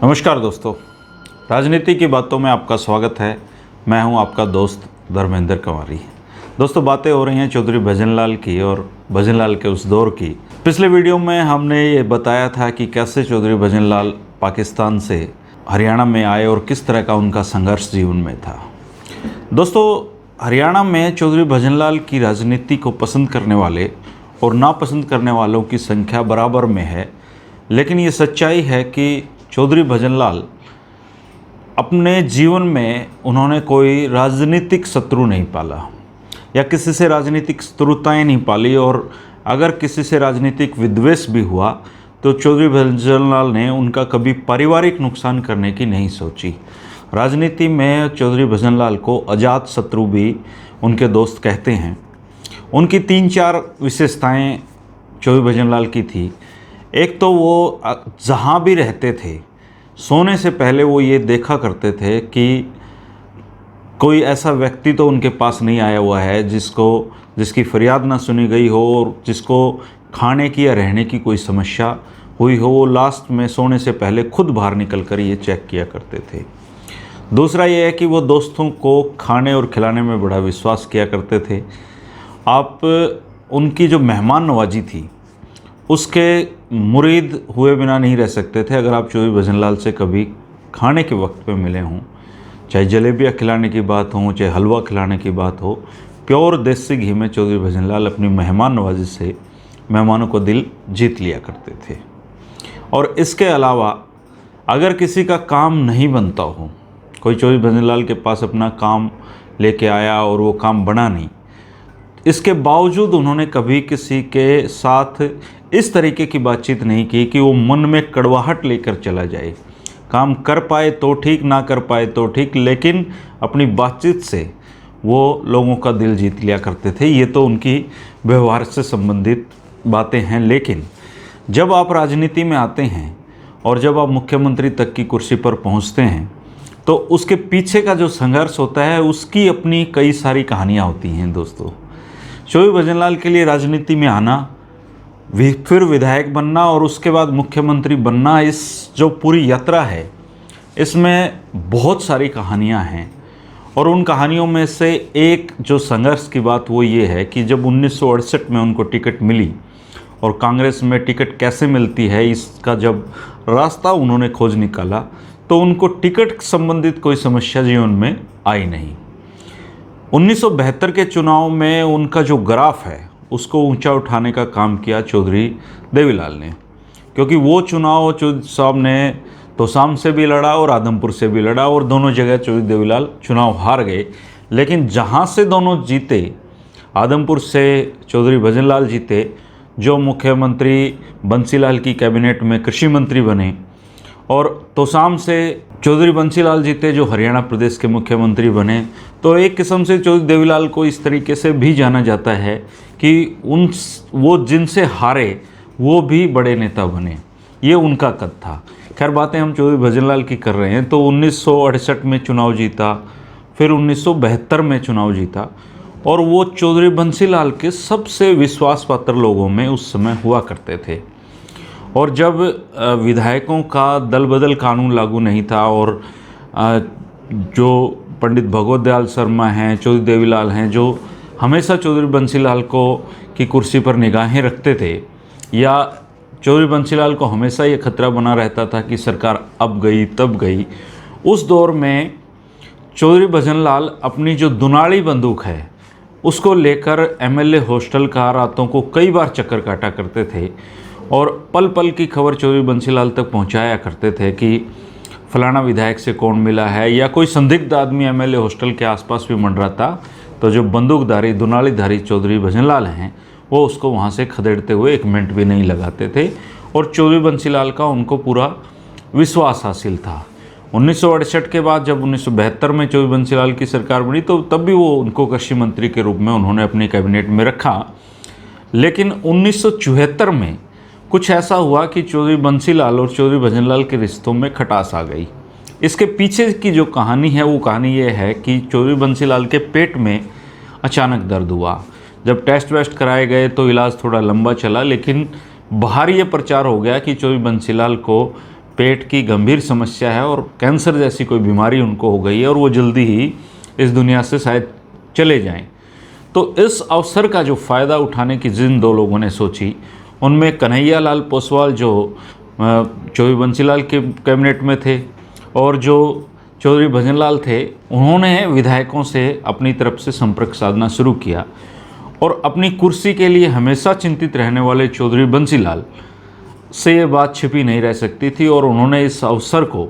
नमस्कार दोस्तों, राजनीति की बातों में आपका स्वागत है। मैं हूं आपका दोस्त धर्मेंद्र कंवारी। दोस्तों, बातें हो रही हैं चौधरी भजनलाल की और भजनलाल के उस दौर की। पिछले वीडियो में हमने ये बताया था कि कैसे चौधरी भजनलाल पाकिस्तान से हरियाणा में आए और किस तरह का उनका संघर्ष जीवन में था। दोस्तों, हरियाणा में चौधरी भजनलाल की राजनीति को पसंद करने वाले और नापसंद करने वालों की संख्या बराबर में है, लेकिन ये सच्चाई है कि चौधरी भजनलाल अपने जीवन में उन्होंने कोई राजनीतिक शत्रु नहीं पाला या किसी से राजनीतिक शत्रुताएं नहीं पाली, और अगर किसी से राजनीतिक विद्वेष भी हुआ तो चौधरी भजनलाल ने उनका कभी पारिवारिक नुकसान करने की नहीं सोची। राजनीति में चौधरी भजनलाल को अजात शत्रु भी उनके दोस्त कहते हैं। उनकी 3-4 विशेषताएं चौधरी भजनलाल की थी। एक तो वो जहाँ भी रहते थे, सोने से पहले वो ये देखा करते थे कि कोई ऐसा व्यक्ति तो उनके पास नहीं आया हुआ है जिसकी फरियाद ना सुनी गई हो और जिसको खाने की या रहने की कोई समस्या हुई हो। वो लास्ट में सोने से पहले खुद बाहर निकल कर ये चेक किया करते थे। दूसरा ये है कि वो दोस्तों को खाने और खिलाने में बड़ा विश्वास किया करते थे। आप उनकी जो मेहमान नवाजी थी उसके मुरीद हुए बिना नहीं रह सकते थे। अगर आप चौधरी भजनलाल से कभी खाने के वक्त पे मिले हों, चाहे जलेबियाँ खिलाने की बात हो, चाहे हलवा खिलाने की बात हो, प्योर देसी घी में चौधरी भजनलाल अपनी मेहमान नवाजी से मेहमानों को दिल जीत लिया करते थे। और इसके अलावा अगर किसी का काम नहीं बनता हो, कोई चौधरी भजनलाल के पास अपना काम लेके आया और वो काम बना नहीं, इसके बावजूद उन्होंने कभी किसी के साथ इस तरीके की बातचीत नहीं की कि वो मन में कड़वाहट लेकर चला जाए। काम कर पाए तो ठीक, ना कर पाए तो ठीक, लेकिन अपनी बातचीत से वो लोगों का दिल जीत लिया करते थे। ये तो उनकी व्यवहार से संबंधित बातें हैं। लेकिन जब आप राजनीति में आते हैं और जब आप मुख्यमंत्री तक की कुर्सी पर पहुंचते हैं तो उसके पीछे का जो संघर्ष होता है उसकी अपनी कई सारी कहानियाँ होती हैं। दोस्तों, चौधरी भजनलाल के लिए राजनीति में आना, फिर विधायक बनना और उसके बाद मुख्यमंत्री बनना, इस जो पूरी यात्रा है इसमें बहुत सारी कहानियां हैं। और उन कहानियों में से एक जो संघर्ष की बात वो ये है कि जब 1968 में उनको टिकट मिली और कांग्रेस में टिकट कैसे मिलती है इसका जब रास्ता उन्होंने खोज निकाला तो उनको टिकट संबंधित कोई समस्या जीवन में आई नहीं। 1972 के चुनाव में उनका जो ग्राफ है उसको ऊंचा उठाने का काम किया चौधरी देवीलाल ने, क्योंकि वो चुनाव चौधरी साहब ने तोसाम से भी लड़ा और आदमपुर से भी लड़ा और दोनों जगह चौधरी देवीलाल चुनाव हार गए। लेकिन जहां से दोनों जीते, आदमपुर से चौधरी भजनलाल जीते जो मुख्यमंत्री बंसीलाल की कैबिनेट में कृषि मंत्री बने, और तोसाम से चौधरी बंसीलाल जीते जो हरियाणा प्रदेश के मुख्यमंत्री बने। तो एक किस्म से चौधरी देवीलाल को इस तरीके से भी जाना जाता है कि वो जिनसे हारे वो भी बड़े नेता बने, ये उनका कद था। खैर, बातें हम चौधरी भजनलाल की कर रहे हैं। तो 1968 में चुनाव जीता, फिर 1972 में चुनाव जीता, और वो चौधरी बंसीलाल के सबसे विश्वास पात्र लोगों में उस समय हुआ करते थे। और जब विधायकों का दल बदल कानून लागू नहीं था और जो पंडित भगवत दयाल शर्मा हैं, चौधरी देवीलाल हैं, जो हमेशा चौधरी बंसीलाल की कुर्सी पर निगाहें रखते थे, या चौधरी बंसीलाल को हमेशा ये खतरा बना रहता था कि सरकार अब गई तब गई, उस दौर में चौधरी भजनलाल अपनी जो दुनाली बंदूक है उसको लेकर एमएलए हॉस्टल का रातों को कई बार चक्कर काटा करते थे और पल पल की खबर चौधरी बंसीलाल तक पहुंचाया करते थे कि फलाना विधायक से कौन मिला है, या कोई संदिग्ध आदमी एमएलए हॉस्टल के आसपास भी मंडराता तो जो बंदूकधारी दुनालीधारी चौधरी भजनलाल हैं वो उसको वहाँ से खदेड़ते हुए 1 मिनट भी नहीं लगाते थे। और चौधरी बंसीलाल का उनको पूरा विश्वास हासिल था। 1968 के बाद जब 1972 में चौधरी बंसीलाल की सरकार बनी तो तब भी वो उनको कृषि मंत्री के रूप में उन्होंने अपनी कैबिनेट में रखा। लेकिन 1974 में कुछ ऐसा हुआ कि चौधरी बंसीलाल और चौधरी भजनलाल के रिश्तों में खटास आ गई। इसके पीछे की जो कहानी है वो कहानी ये है कि चौधरी बंसीलाल के पेट में अचानक दर्द हुआ। जब टेस्ट वेस्ट कराए गए तो इलाज थोड़ा लंबा चला, लेकिन बाहर ये प्रचार हो गया कि चौधरी बंसीलाल को पेट की गंभीर समस्या है और कैंसर जैसी कोई बीमारी उनको हो गई है और वो जल्दी ही इस दुनिया से शायद चले जाएं। तो इस अवसर का जो फ़ायदा उठाने की जिन दो लोगों ने सोची, उनमें कन्हैया लाल पोसवाल जो चौधरी बंसीलाल के कैबिनेट में थे और जो चौधरी भजनलाल थे, उन्होंने विधायकों से अपनी तरफ से संपर्क साधना शुरू किया और अपनी कुर्सी के लिए हमेशा चिंतित रहने वाले चौधरी बंसीलाल से ये बात छिपी नहीं रह सकती थी और उन्होंने इस अवसर को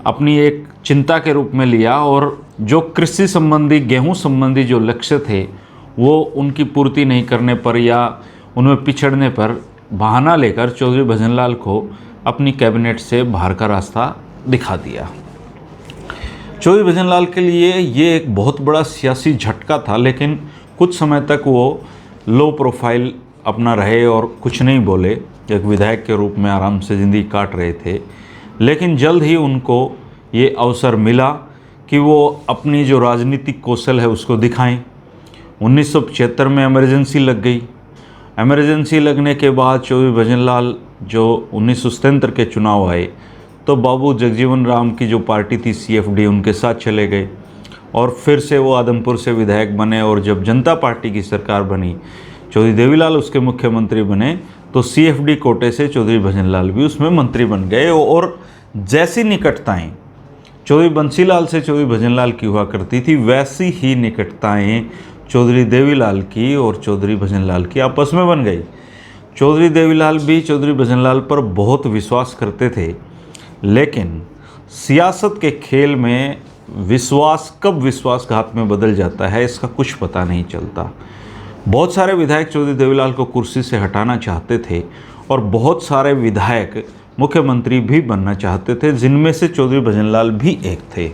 अपनी एक चिंता के रूप में लिया और जो कृषि संबंधी, गेहूं संबंधी जो लक्ष्य थे वो उनकी पूर्ति नहीं करने पर या उनमें पिछड़ने पर बहाना लेकर चौधरी भजनलाल को अपनी कैबिनेट से बाहर का रास्ता दिखा दिया। चौधरी भजनलाल के लिए ये एक बहुत बड़ा सियासी झटका था, लेकिन कुछ समय तक वो लो प्रोफाइल अपना रहे और कुछ नहीं बोले, एक विधायक के रूप में आराम से ज़िंदगी काट रहे थे। लेकिन जल्द ही उनको ये अवसर मिला कि वो अपनी जो राजनीतिक कौशल है उसको दिखाएं। 1975 में इमरजेंसी लग गई। इमरजेंसी लगने के बाद चौधरी भजनलाल जो 1977 के चुनाव आए तो बाबू जगजीवन राम की जो पार्टी थी CFD, उनके साथ चले गए और फिर से वो आदमपुर से विधायक बने और जब जनता पार्टी की सरकार बनी, चौधरी देवीलाल उसके मुख्यमंत्री बने, तो CFD कोटे से चौधरी भजनलाल भी उसमें मंत्री बन गए। और जैसी निकटताएं चौधरी बंसीलाल से चौधरी भजनलाल की हुआ करती थी, वैसी ही निकटताएं चौधरी देवीलाल की और चौधरी भजनलाल की आपस में बन गई। चौधरी देवीलाल भी चौधरी भजनलाल पर बहुत विश्वास करते थे, लेकिन सियासत के खेल में विश्वास कब विश्वासघात में बदल जाता है इसका कुछ पता नहीं चलता। बहुत सारे विधायक चौधरी देवीलाल को कुर्सी से हटाना चाहते थे और बहुत सारे विधायक मुख्यमंत्री भी बनना चाहते थे, जिनमें से चौधरी भजनलाल भी एक थे।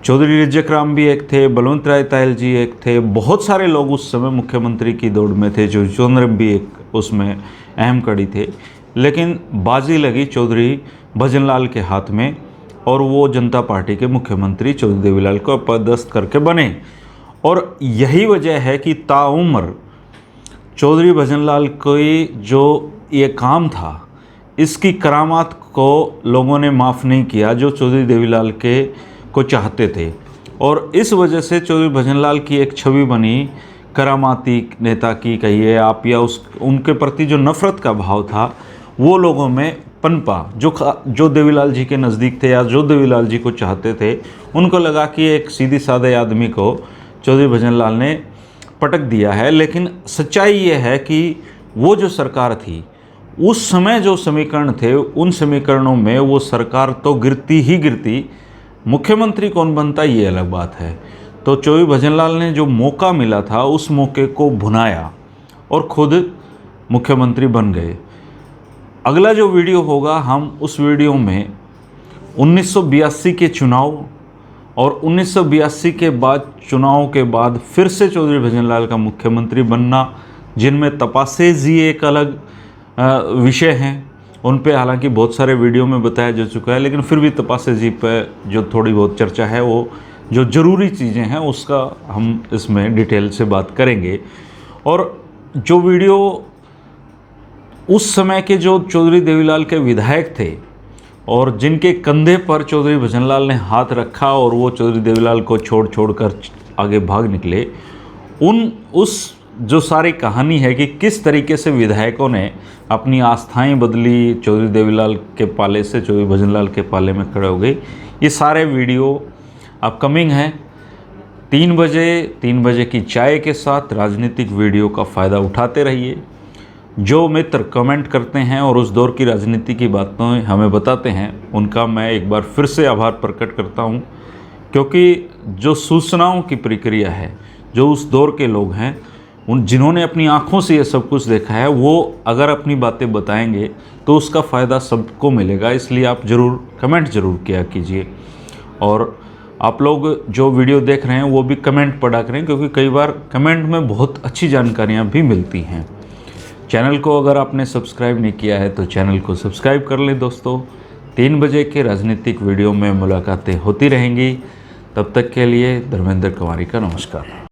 चौधरी रिज्जक राम भी एक थे, बलवंत राय तायल जी एक थे। बहुत सारे लोग उस समय मुख्यमंत्री की दौड़ में थे। चौधरी चंद्रम भी एक उसमें अहम कड़ी थे, लेकिन बाजी लगी चौधरी भजनलाल के हाथ में और वो जनता पार्टी के मुख्यमंत्री चौधरी देवीलाल को अपदस्थ करके बने। और यही वजह है कि ताउम्र चौधरी भजनलाल की जो ये काम था, इसकी करामात को लोगों ने माफ़ नहीं किया जो चौधरी देवीलाल के को चाहते थे। और इस वजह से चौधरी भजनलाल की एक छवि बनी करामाती नेता की कहिए आप, या उनके प्रति जो नफ़रत का भाव था वो लोगों में पनपा। जो देवीलाल जी के नज़दीक थे या जो देवीलाल जी को चाहते थे, उनको लगा कि एक सीधी सादे आदमी को चौधरी भजनलाल ने पटक दिया है। लेकिन सच्चाई ये है कि वो जो सरकार थी, उस समय जो समीकरण थे, उन समीकरणों में वो सरकार तो गिरती ही गिरती, मुख्यमंत्री कौन बनता ये अलग बात है। तो चौधरी भजनलाल ने जो मौका मिला था उस मौके को भुनाया और खुद मुख्यमंत्री बन गए। अगला जो वीडियो होगा, हम उस वीडियो में 1982 के चुनाव और 1982 के बाद चुनाव के बाद फिर से चौधरी भजनलाल का मुख्यमंत्री बनना, जिनमें तपासे जी एक अलग विषय हैं, उन पे हालांकि बहुत सारे वीडियो में बताया जा चुका है, लेकिन फिर भी तपासे जी पे जो थोड़ी बहुत चर्चा है, वो जो ज़रूरी चीज़ें हैं उसका हम इसमें डिटेल से बात करेंगे। और जो वीडियो उस समय के जो चौधरी देवीलाल के विधायक थे और जिनके कंधे पर चौधरी भजनलाल ने हाथ रखा और वो चौधरी देवीलाल को छोड़ कर आगे भाग निकले, उस जो सारी कहानी है कि किस तरीके से विधायकों ने अपनी आस्थाएं बदली, चौधरी देवीलाल के पाले से चौधरी भजनलाल के पाले में खड़े हो गए, ये सारे वीडियो अपकमिंग हैं। 3 बजे की चाय के साथ राजनीतिक वीडियो का फ़ायदा उठाते रहिए। जो मित्र कमेंट करते हैं और उस दौर की राजनीति की बातें हमें बताते हैं, उनका मैं एक बार फिर से आभार प्रकट करता हूं, क्योंकि जो सूचनाओं की प्रक्रिया है, जो उस दौर के लोग हैं, उन जिन्होंने अपनी आँखों से ये सब कुछ देखा है, वो अगर अपनी बातें बताएंगे तो उसका फ़ायदा सबको मिलेगा। इसलिए आप ज़रूर कमेंट ज़रूर किया कीजिए और आप लोग जो वीडियो देख रहे हैं वो भी कमेंट पढ़ा करें, क्योंकि कई बार कमेंट में बहुत अच्छी जानकारियाँ भी मिलती हैं। चैनल को अगर आपने सब्सक्राइब नहीं किया है तो चैनल को सब्सक्राइब कर लें दोस्तों। 3 बजे के राजनीतिक वीडियो में मुलाकातें होती रहेंगी। तब तक के लिए धर्मेंद्र कंवारी का नमस्कार।